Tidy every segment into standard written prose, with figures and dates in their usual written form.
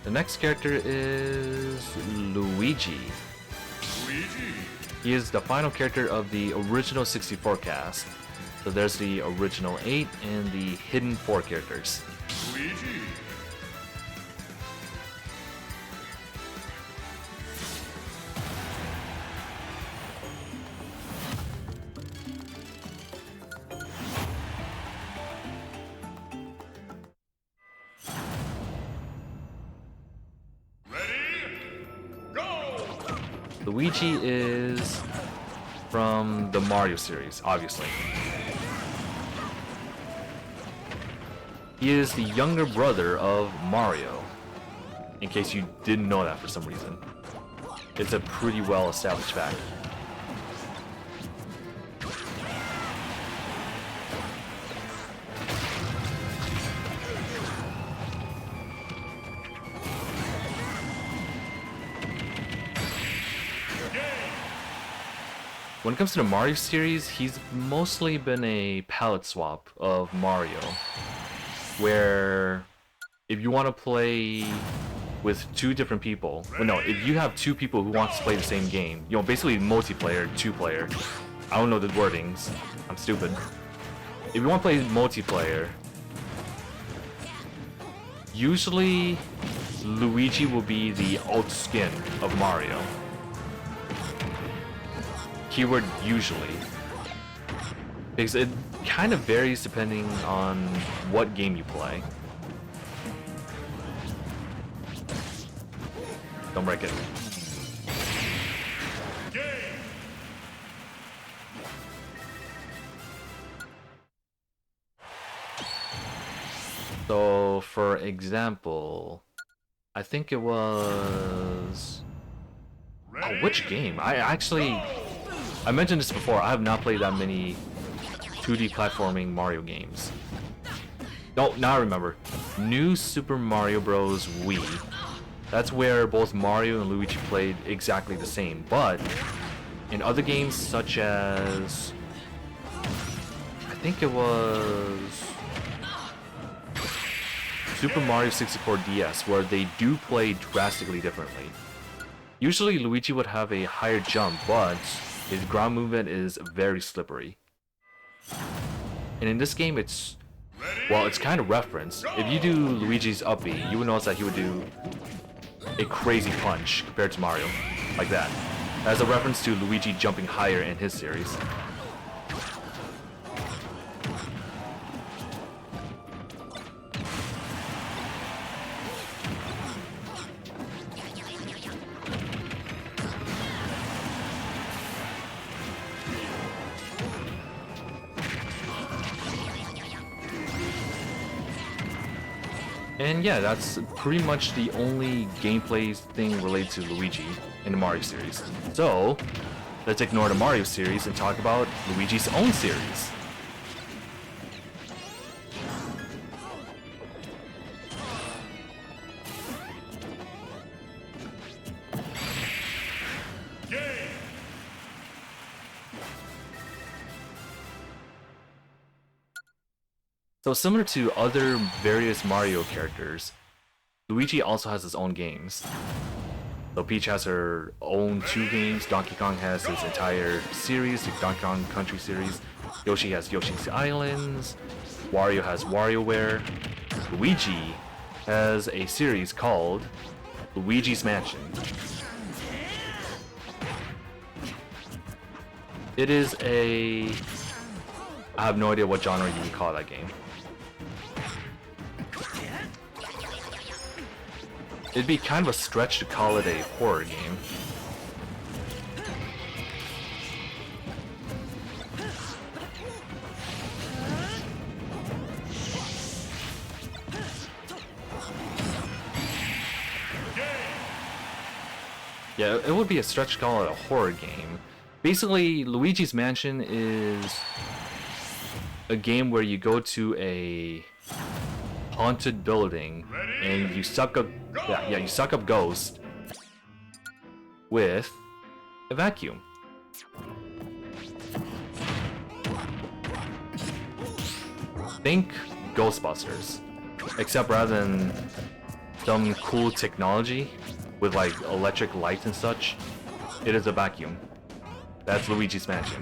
The next character is Luigi. He is the final character of the original 64 cast. So there's the original 8 and the hidden 4 characters. Luigi is from the Mario series, obviously. He is the younger brother of Mario, in case you didn't know that for some reason. It's a pretty well established fact. When it comes to the Mario series, he's mostly been a palette swap of Mario, where if you want to play with 2 different people, well, no, if you have 2 people who want to play the same game, you know, basically multiplayer, 2-player, I don't know the wordings, I'm stupid. If you want to play multiplayer, usually Luigi will be the alt skin of Mario. Keyword usually, because it kind of varies depending on what game you play. Don't break it. So, for example, I think it was... Oh, which game? I mentioned this before, I have not played that many 2D platforming Mario games. No, now I remember. New Super Mario Bros. Wii. That's where both Mario and Luigi played exactly the same, but in other games such as... I think it was... Super Mario 64 DS, where they do play drastically differently. Usually Luigi would have a higher jump, but his ground movement is very slippery. And in this game, it's kind of referenced. If you do Luigi's up B, you would notice that he would do a crazy punch compared to Mario, like that. As a reference to Luigi jumping higher in his series. And yeah, that's pretty much the only gameplay thing related to Luigi in the Mario series. So, let's ignore the Mario series and talk about Luigi's own series. So similar to other various Mario characters, Luigi also has his own games. So Peach has her own 2 games, Donkey Kong has his entire series, the Donkey Kong Country series, Yoshi has Yoshi's Islands, Wario has WarioWare, Luigi has a series called Luigi's Mansion. It is a... I have no idea what genre you would call that game. It'd be kind of a stretch to call it a horror game. Yeah, it would be a stretch to call it a horror game. Basically, Luigi's Mansion is a game where you go to a haunted building and you suck up you suck up ghosts with a vacuum. Think Ghostbusters, except rather than some cool technology with like electric lights and such, it is a vacuum. That's Luigi's Mansion.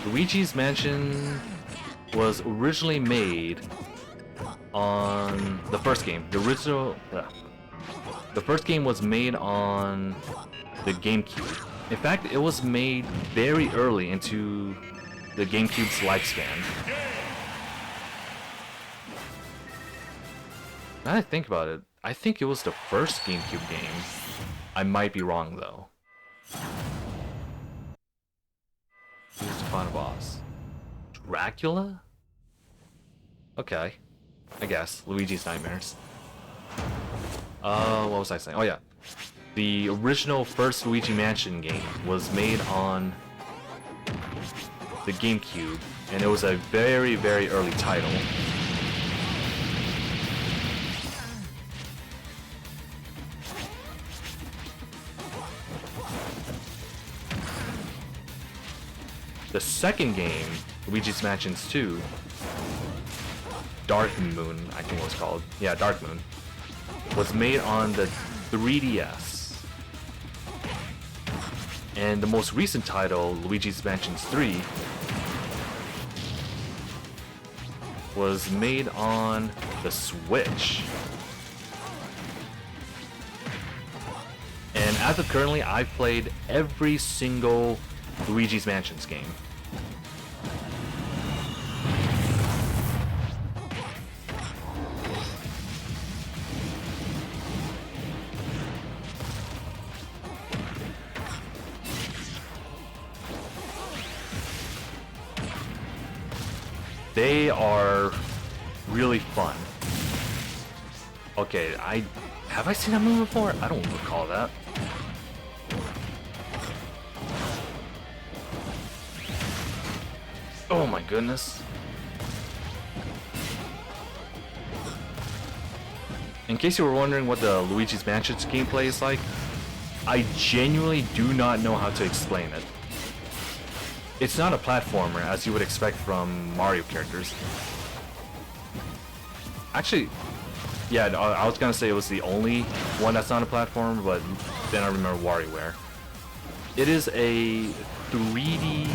Luigi's Mansion was originally made on the first game. The first game was made on the GameCube. In fact, it was made very early into the GameCube's lifespan. Now that I think about it, I think it was the first GameCube game. I might be wrong though. Who's the final boss? Dracula? Okay. I guess. Luigi's Nightmares. What was I saying? Oh yeah. The original first Luigi Mansion game was made on the GameCube, and it was a very, very early title. The second game, Luigi's Mansion 2, Dark Moon, I think it was called. Yeah, Dark Moon. Was made on the 3DS. And the most recent title, Luigi's Mansion 3, was made on the Switch. And as of currently, I've played every single Luigi's Mansions game. They are really fun. Okay, have I seen that movie before? I don't recall that. Oh my goodness. In case you were wondering what the Luigi's Mansion's gameplay is like, I genuinely do not know how to explain it. It's not a platformer as you would expect from Mario characters. Actually, yeah, I was gonna say it was the only one that's not a platformer, but then I remember WarioWare. It is a 3D...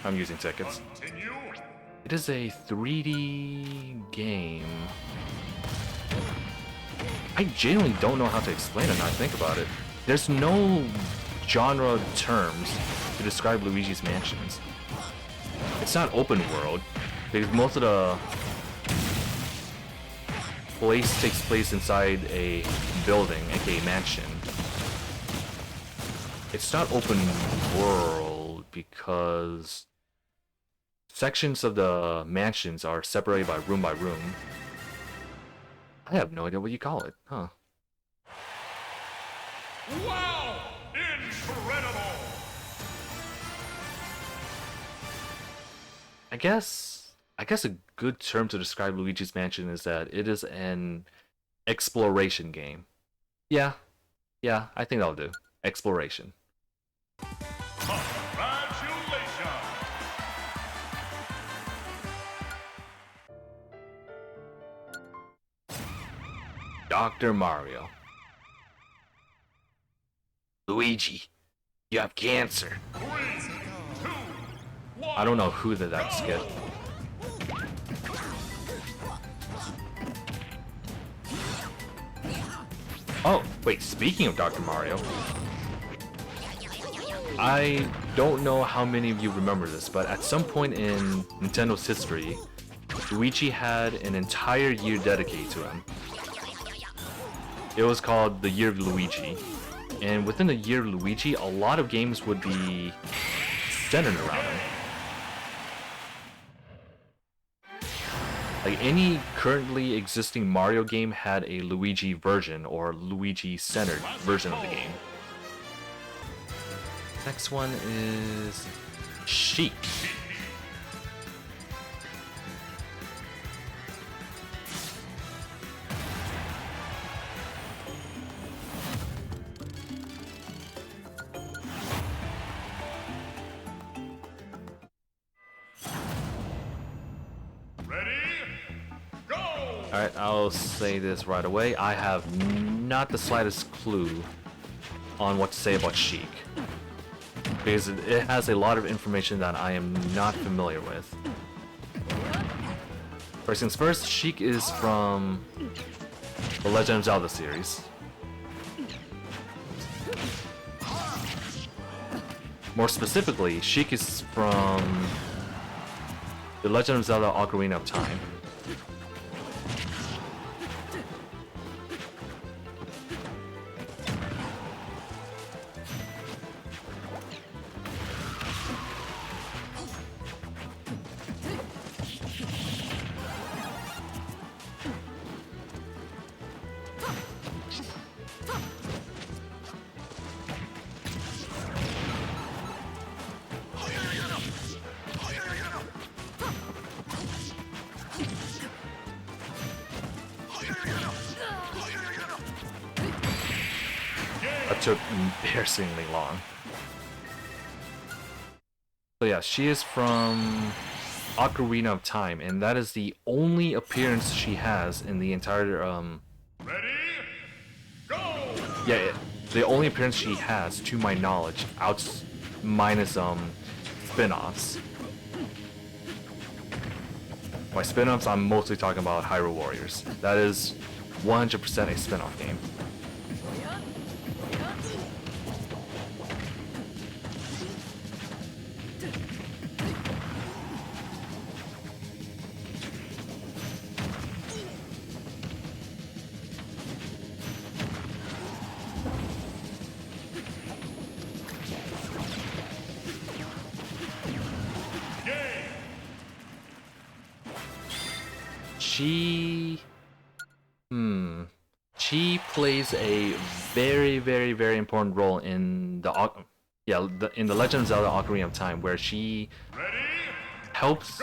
I'm using tickets. It is a 3D game. I genuinely don't know how to explain it now I think about it. There's no genre terms to describe Luigi's Mansions. It's not open world, because most of the place takes place inside a building, aka mansion. It's not open world because sections of the mansions are separated by room. I have no idea what you call it, huh? Wow! Incredible! I guess a good term to describe Luigi's Mansion is that it is an exploration game. Yeah, I think that'll do. Exploration. Congratulations! Dr. Mario. Luigi, you have cancer. 3, 2, 1. I don't know who that skit. Oh, wait, speaking of Dr. Mario, I don't know how many of you remember this, but at some point in Nintendo's history, Luigi had an entire year dedicated to him. It was called the Year of Luigi. And within the Year of Luigi, a lot of games would be centered around him. Like any currently existing Mario game had a Luigi version or Luigi-centered version of the game. Next one is Sheik. Alright, I'll say this right away. I have not the slightest clue on what to say about Sheik. Because it has a lot of information that I am not familiar with. First things first, Sheik is from the Legend of Zelda series. More specifically, Sheik is from the Legend of Zelda Ocarina of Time. That took embarrassingly long. So yeah, she is from Ocarina of Time, and that is the only appearance she has in the entire Ready? Go! yeah, the only appearance she has, to my knowledge, minus spin-offs. By spin-offs, I'm mostly talking about Hyrule Warriors. That is 100% a spin-off game. She plays a very, very, very important role in the in the Legend of Zelda Ocarina of Time, where she helps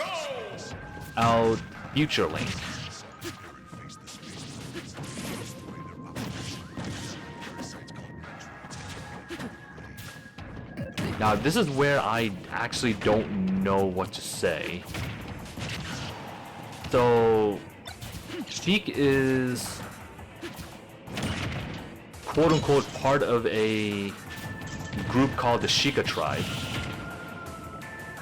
out Future Link. Now, this is where I actually don't know what to say. So, Sheik is quote-unquote part of a group called the Sheikah tribe.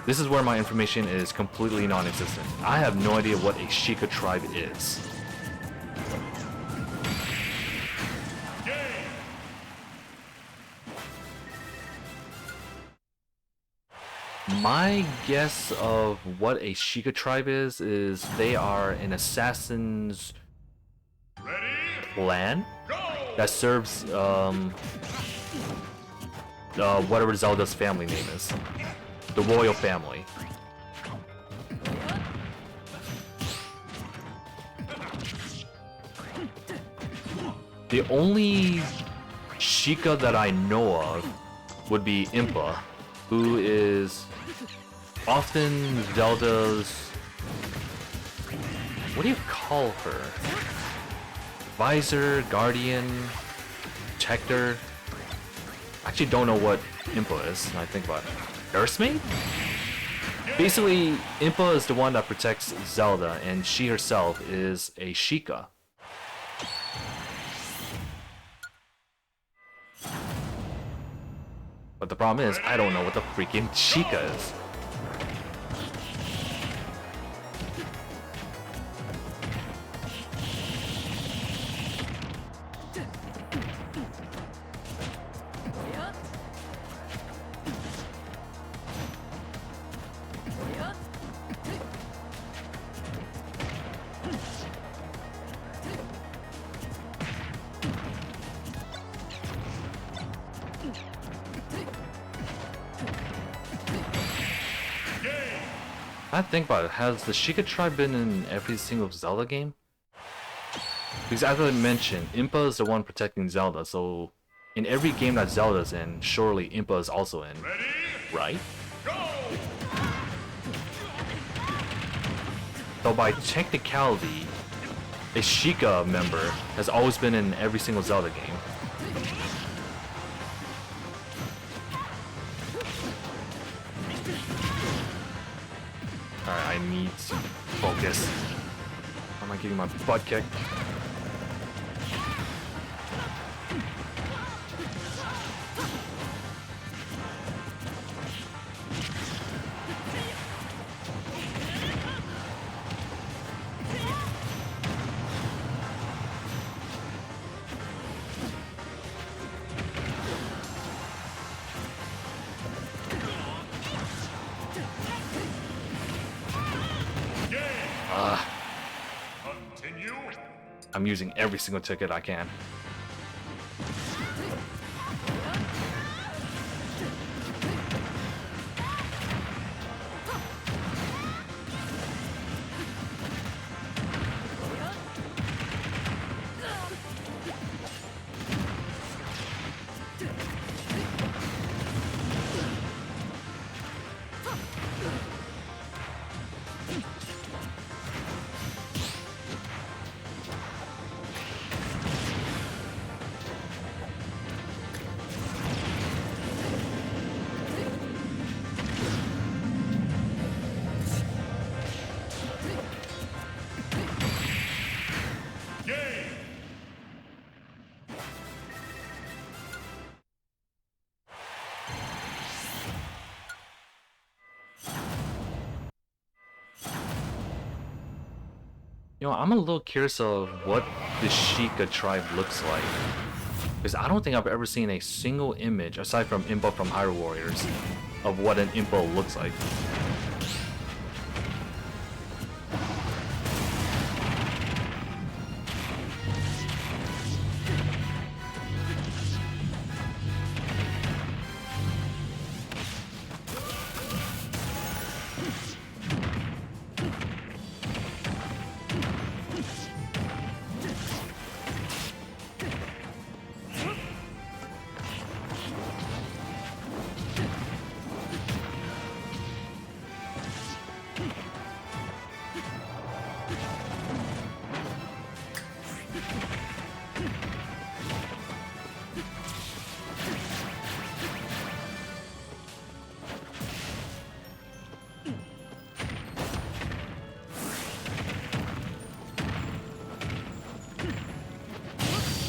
This is where my information is completely non-existent. I have no idea what a Sheikah tribe is. My guess of what a Sheikah tribe is they are an assassin's clan that serves whatever Zelda's family name is. The royal family. The only Sheikah that I know of would be Impa, who is often Zelda's... what do you call her? Advisor, guardian, protector? I actually don't know what Impa is when I think about it. Nursemaid? Basically, Impa is the one that protects Zelda, and she herself is a Sheikah. But the problem is, I don't know what the freaking Sheikah is. I think about it, has the Sheikah tribe been in every single Zelda game? Because as I mentioned, Impa is the one protecting Zelda, so in every game that Zelda's in, surely Impa is also in, right? So by technicality, a Sheikah member has always been in every single Zelda game. Alright, I need to focus. Am I getting my butt kicked? Continue. I'm using every single ticket I can. You know, I'm a little curious of what the Sheikah tribe looks like. Because I don't think I've ever seen a single image, aside from Impa from Hyrule Warriors, of what an Impa looks like.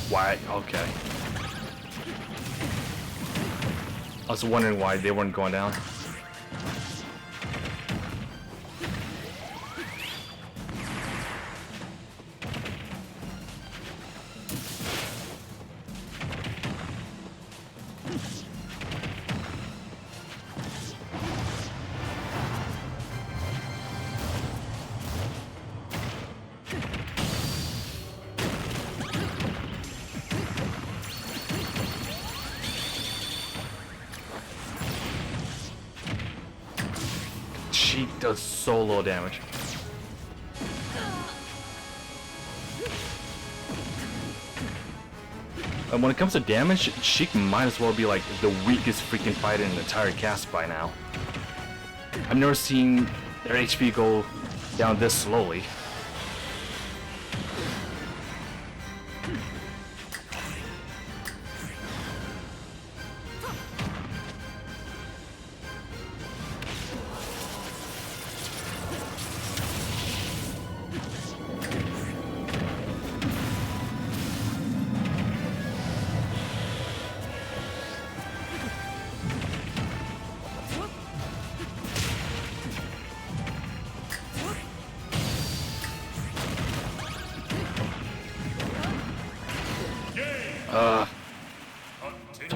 Why? Okay. I was wondering why they weren't going down. She does so low damage. And when it comes to damage, Sheik might as well be like the weakest freaking fighter in the entire cast by now. I've never seen their HP go down this slowly.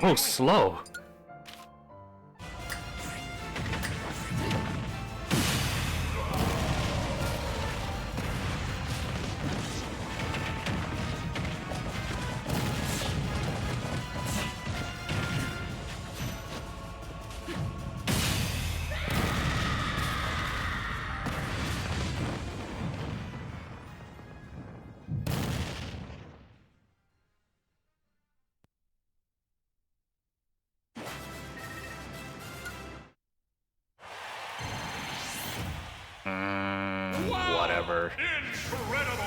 So slow. Whatever. Incredible.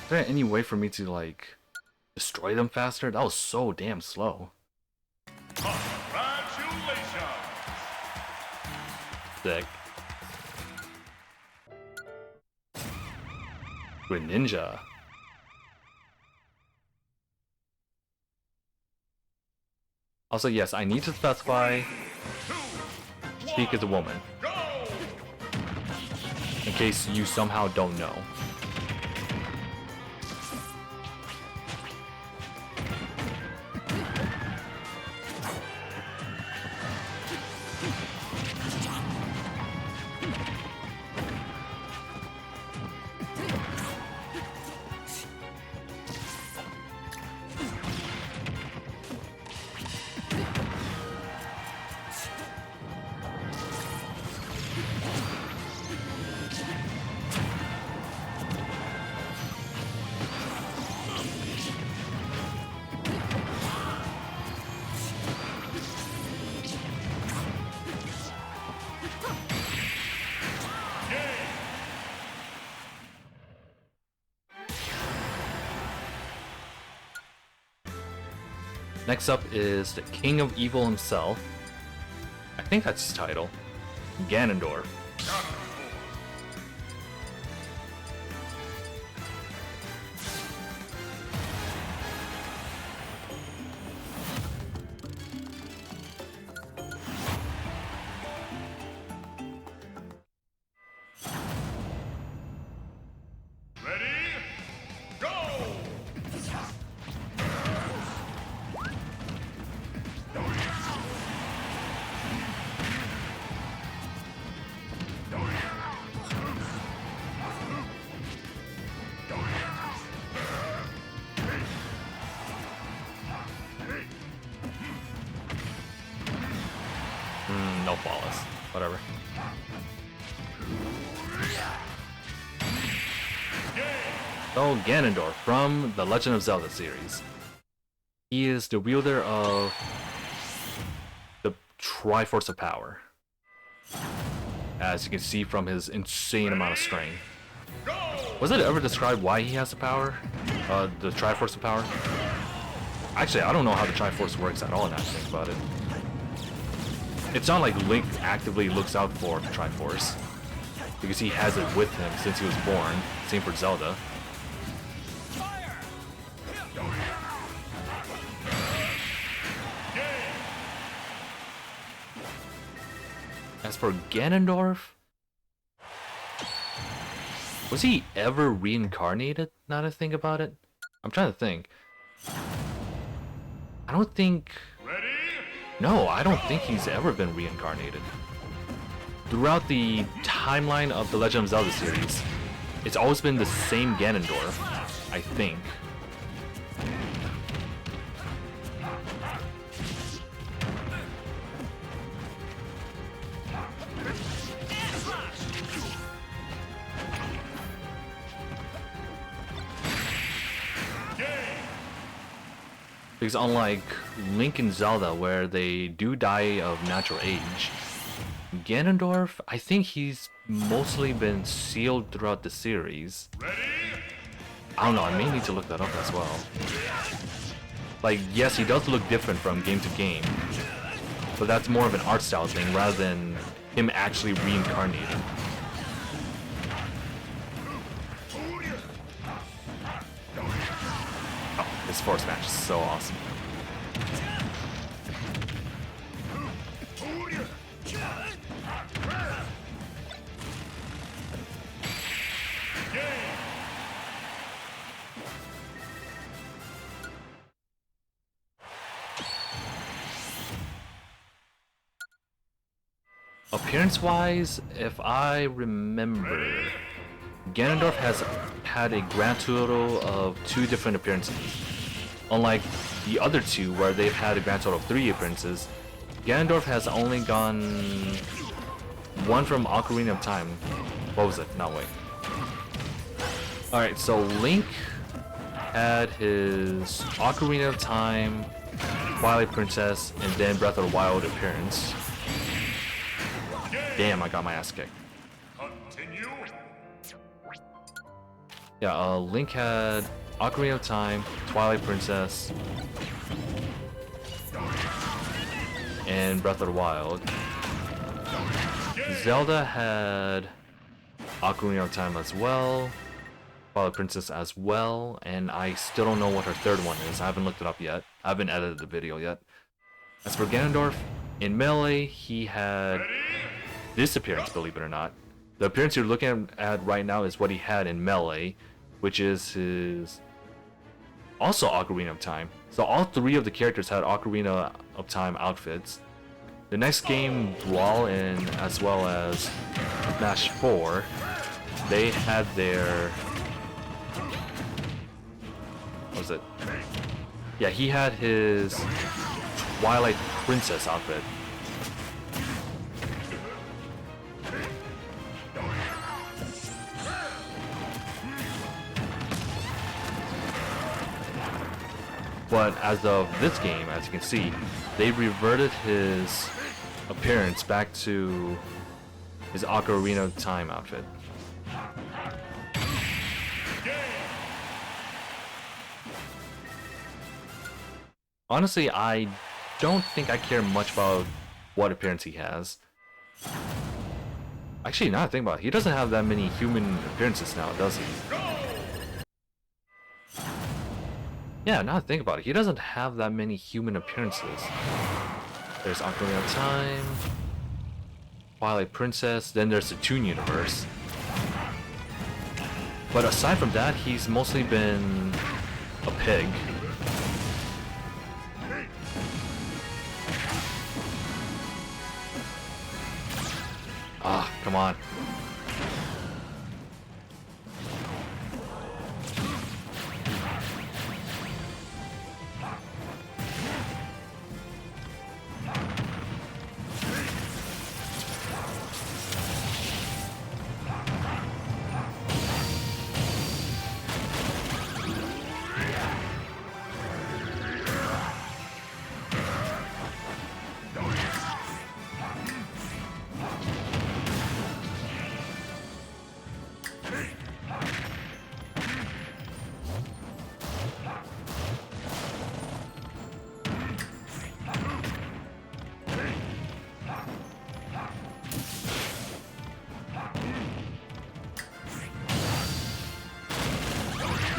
Is there any way for me to, like, destroy them faster? That was so damn slow. Congratulations. Sick. Greninja. Also, yes, I need to specify Sheik is a woman. In case you somehow don't know. Next up is the King of Evil himself. I think that's his title. Ganondorf. No flawless. Whatever. So, Ganondorf from the Legend of Zelda series. He is the wielder of the Triforce of Power. As you can see from his insane amount of strength. Was it ever described why he has the power? The Triforce of Power? Actually, I don't know how the Triforce works at all now that I think about it. It's not like Link actively looks out for the Triforce, because he has it with him since he was born. Same for Zelda. As for Ganondorf, was he ever reincarnated, now that I think about it? I'm trying to think. I don't think... No, I don't think he's ever been reincarnated. Throughout the timeline of the Legend of Zelda series, it's always been the same Ganondorf, I think. Because unlike Link and Zelda, where they do die of natural age, Ganondorf, I think he's mostly been sealed throughout the series. I don't know, I may need to look that up as well. Like, yes, he does look different from game to game, but that's more of an art style thing rather than him actually reincarnating. This force match is so awesome. Appearance-wise, if I remember, Ganondorf has had a grand total of 2 different appearances. Unlike the other 2, where they've had a grand total of 3 appearances, Ganondorf has only gone 1 from Ocarina of Time. What was it? No, wait. Alright, so Link had his Ocarina of Time, Twilight Princess, and then Breath of the Wild appearance. Damn, I got my ass kicked. Continue. Yeah, Link had Ocarina of Time, Twilight Princess, and Breath of the Wild. Zelda had Ocarina of Time as well, Twilight Princess as well, and I still don't know what her third one is. I haven't looked it up yet. I haven't edited the video yet. As for Ganondorf, in Melee, he had this appearance, believe it or not. The appearance you're looking at right now is what he had in Melee, which is his also Ocarina of Time. So all three of the characters had Ocarina of Time outfits. The next game, Brawl and as well as Smash 4, they had their... what was it? Yeah, he had his Twilight Princess outfit. But as of this game, as you can see, they reverted his appearance back to his Ocarina of Time outfit. Honestly, I don't think I care much about what appearance he has. Actually, now that I think about it, he doesn't have that many human appearances now, does he? Yeah, now that I think about it, he doesn't have that many human appearances. There's Ocarina of Time, Twilight Princess, then there's the Toon Universe. But aside from that, he's mostly been a pig. Ah, come on.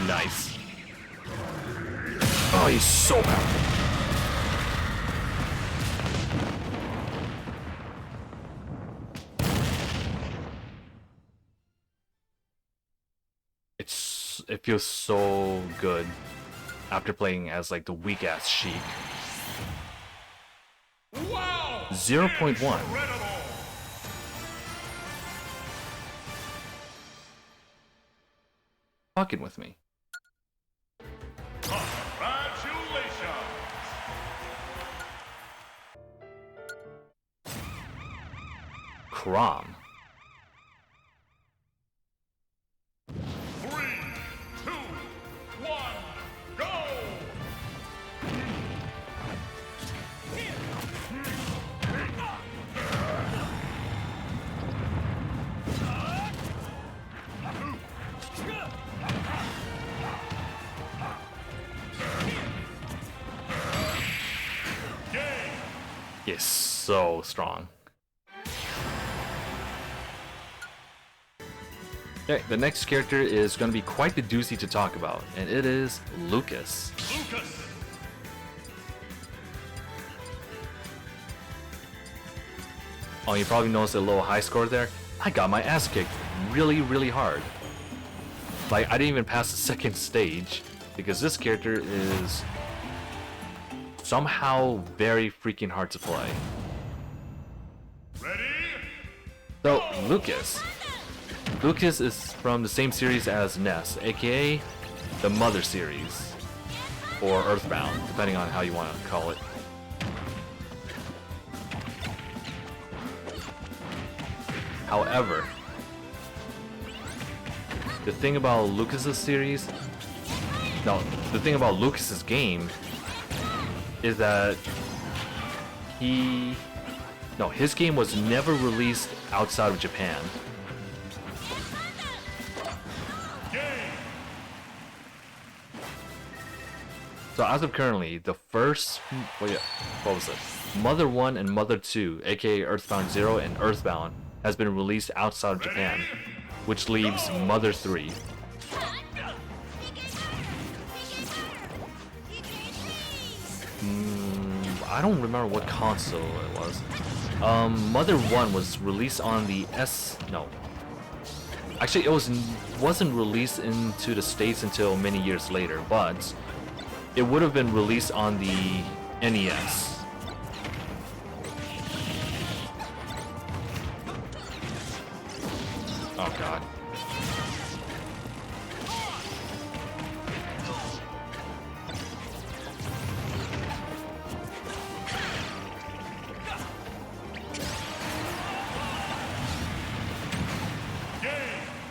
Nice. Oh, he's so powerful. It feels so good after playing as like the weak ass Sheik. Wow! 0.1. Incredible! Fucking with me. Congratulations! Crom. 3, 2, 1, go! He is so strong. Okay, the next character is going to be quite the doozy to talk about, and it is Lucas. Lucas! Oh, you probably noticed a little high score there. I got my ass kicked really, really hard. Like, I didn't even pass the second stage, because this character is somehow very freaking hard to play. Ready? So, Lucas is from the same series as Ness, aka the Mother series, or Earthbound, depending on how you want to call it. However, the thing about Lucas's series, no, the thing about Lucas's game is that his game was never released outside of Japan. So as of currently, the first, what was it? Mother 1 and Mother 2, aka Earthbound 0 and Earthbound, has been released outside of Japan, which leaves Mother 3. I don't remember what console it was. Mother 1 was released on the no. Actually, wasn't released into the States until many years later, but it would have been released on the NES. Oh god.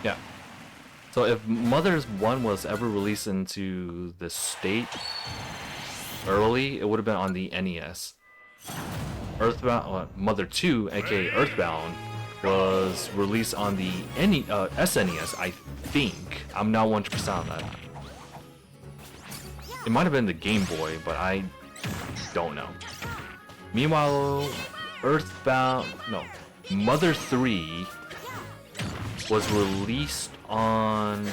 Yeah. So if Mother's 1 was ever released into the state early, it would have been on the NES. Earthbound, Mother 2, aka Earthbound, was released on the SNES, I think. I'm not 100% on that. It might have been the Game Boy, but I don't know. Meanwhile, Mother 3 was released on...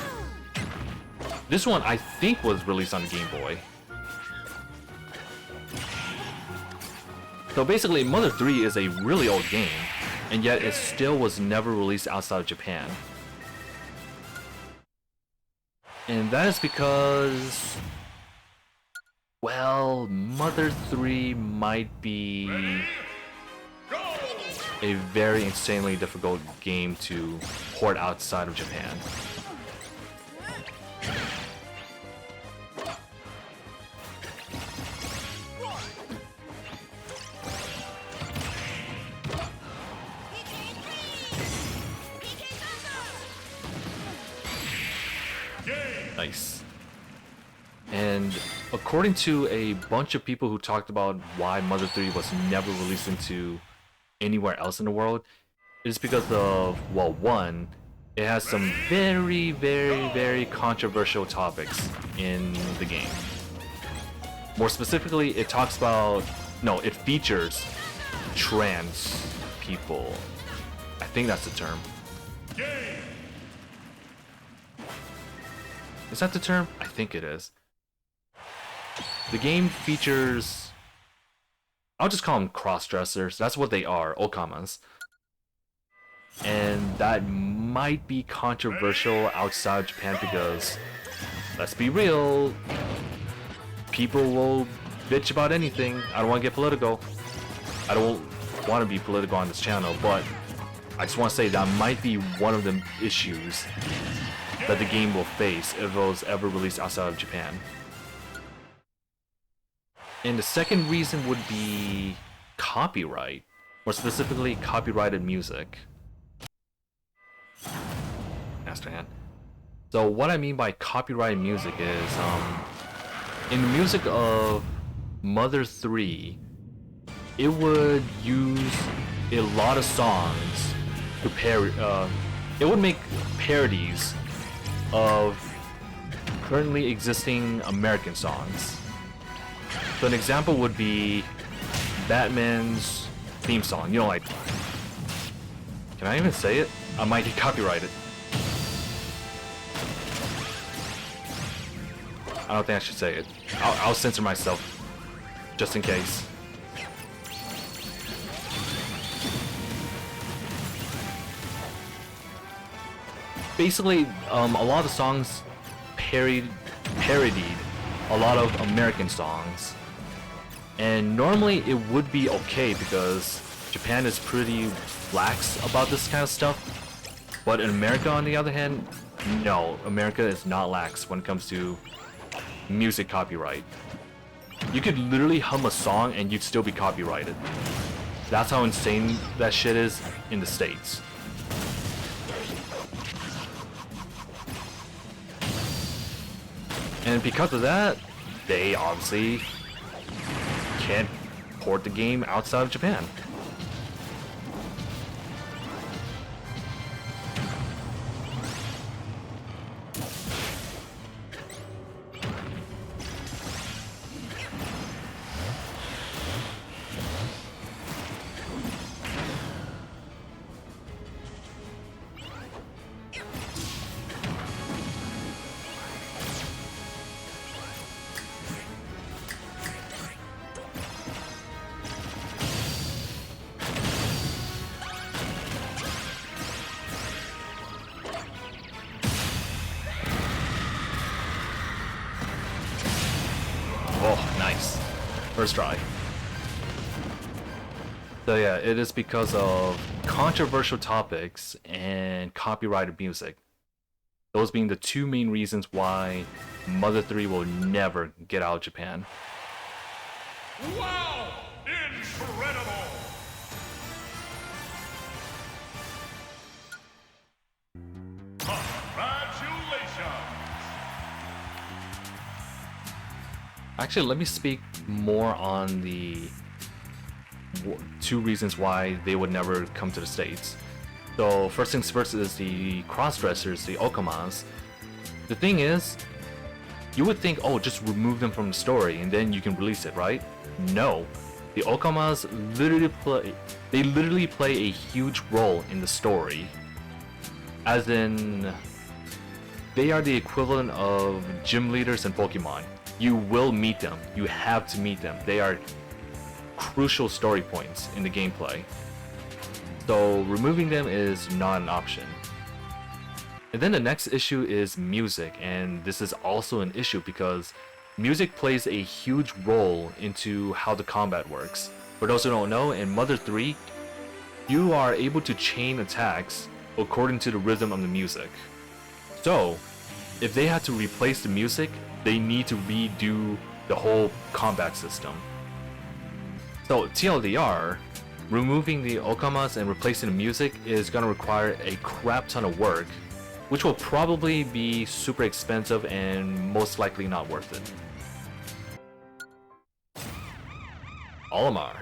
This one, I think, was released on the Game Boy. So basically, Mother 3 is a really old game, and yet it still was never released outside of Japan. And that is because... well, Mother 3 might be a very insanely difficult game to port outside of Japan. Nice. And according to a bunch of people who talked about why Mother 3 was never released into anywhere else in the world, it's because of, well, one, it has some very, very, very controversial topics in the game. More specifically, it talks about, no, it features trans people. I think that's the term. Is that the term? I think it is. The game features... I'll just call them cross-dressers. That's what they are, okamas. And that might be controversial outside Japan because, let's be real, people will bitch about anything. I don't want to get political. I don't want to be political on this channel, but I just want to say that might be one of the issues that the game will face if it was ever released outside of Japan. And the second reason would be copyright, more specifically copyrighted music. Master Hand. So what I mean by copyrighted music is, in the music of Mother 3, it would use a lot of songs to it would make parodies of currently existing American songs. So an example would be Batman's theme song. You know, like... Can I even say it? I might get copyrighted. I don't think I should say it. I'll censor myself, just in case. Basically, a lot of the songs parodied a lot of American songs. And normally it would be okay because Japan is pretty lax about this kind of stuff. But in America, on the other hand, no, America is not lax when it comes to music copyright. You could literally hum a song and you'd still be copyrighted. That's how insane that shit is in the States. And because of that, they obviously can't port the game outside of Japan. First try. So yeah, it is because of controversial topics and copyrighted music. Those being the two main reasons why Mother 3 will never get out of Japan. Wow! Incredible! Congratulations! Actually, let me speak more on the two reasons why they would never come to the States. So first things first is the cross-dressers, the Okamas. The thing is, you would think, oh, just remove them from the story and then you can release it, right? No. The Okamas literally play a huge role in the story. As in, they are the equivalent of gym leaders in Pokemon. You will meet them. You have to meet them. They are crucial story points in the gameplay. So removing them is not an option. And then the next issue is music, and this is also an issue because music plays a huge role into how the combat works. For those who don't know, in Mother 3, you are able to chain attacks according to the rhythm of the music. So, if they had to replace the music, they need to redo the whole combat system. So, TLDR, removing the Okamas and replacing the music is going to require a crap ton of work, which will probably be super expensive and most likely not worth it. Olimar.